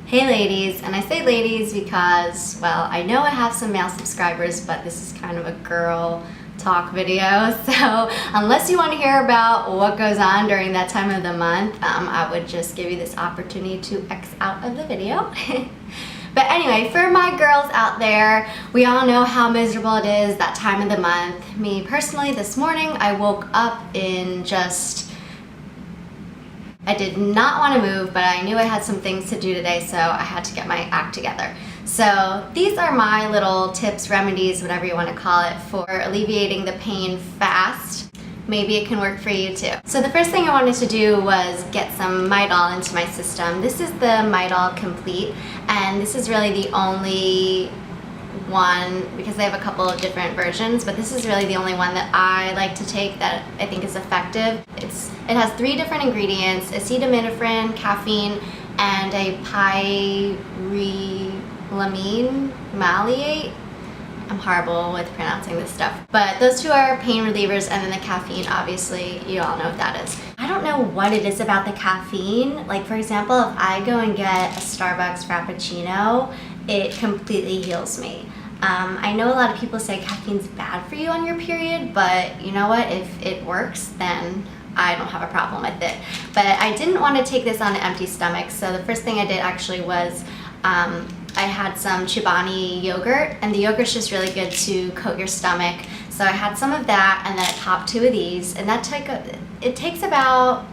Hey ladies, and I say ladies because, well, I know I have some male subscribers, but this is kind of a girl talk video, so unless you want to hear about what goes on during that time of the month, I would just give you this opportunity to X out of the video. But anyway, for my girls out there, we all know how miserable it is that time of the month. Me personally, this morning I woke up in I did not want to move, but I knew I had some things to do today, so I had to get my act together. So these are my little tips, remedies, whatever you want to call it, for alleviating the pain fast. Maybe it can work for you too. So the first thing I wanted to do was get some Midol into my system. This is the Midol Complete, and this is really the only one, because they have a couple of different versions, but this is really the only one that I like to take that I think is effective. It has 3 different ingredients: acetaminophen, caffeine, and a pyrilamine maleate. I'm horrible with pronouncing this stuff, but those 2 are pain relievers, and then the caffeine, obviously you all know what that is. I don't know what it is about the caffeine. Like, for example, if I go and get a Starbucks Frappuccino, it completely heals me. I know a lot of people say caffeine's bad for you on your period, but you know what? If it works, then I don't have a problem with it. But I didn't want to take this on an empty stomach, so the first thing I did actually was I had some Chobani yogurt, and the yogurt's just really good to coat your stomach. So I had some of that, and then I popped 2 of these, and it takes about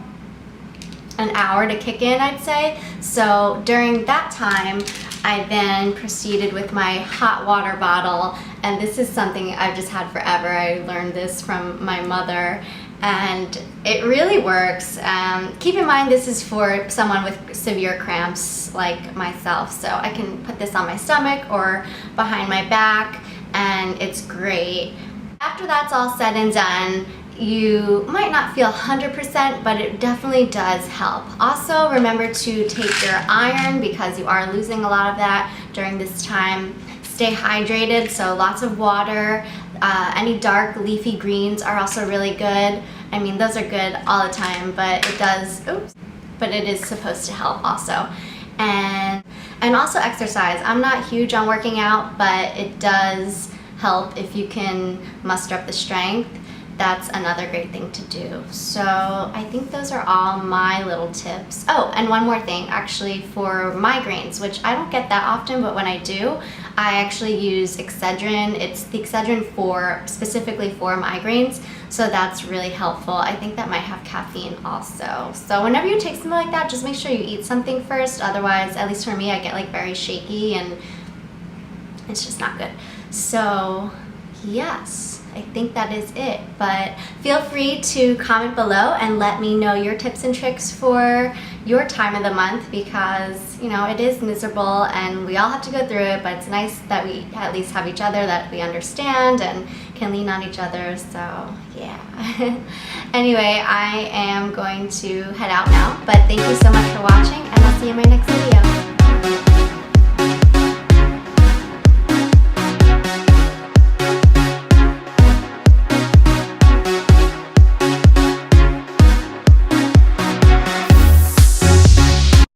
an hour to kick in, I'd say. So during that time, I then proceeded with my hot water bottle, and this is something I've just had forever. I learned this from my mother, and it really works. Keep in mind, this is for someone with severe cramps like myself, so I can put this on my stomach or behind my back, and it's great. After that's all said and done, you might not feel 100%, but it definitely does help. Also, remember to take your iron, because you are losing a lot of that during this time. Stay hydrated, so lots of water. Any dark leafy greens are also really good. I mean, those are good all the time, but it is supposed to help also. And also exercise. I'm not huge on working out, but it does help if you can muster up the strength. That's another great thing to do. So I think those are all my little tips. Oh, and one more thing, actually, for migraines, which I don't get that often, but when I do, I actually use Excedrin. It's the Excedrin specifically for migraines, so that's really helpful. I think that might have caffeine also. So whenever you take something like that, just make sure you eat something first. Otherwise, at least for me, I get like very shaky, and it's just not good. So yes, I think that is it, but feel free to comment below and let me know your tips and tricks for your time of the month, because, you know, it is miserable and we all have to go through it, but it's nice that we at least have each other, that we understand and can lean on each other, so yeah. Anyway, I am going to head out now, but thank you so much for watching, and I'll see you in my next video.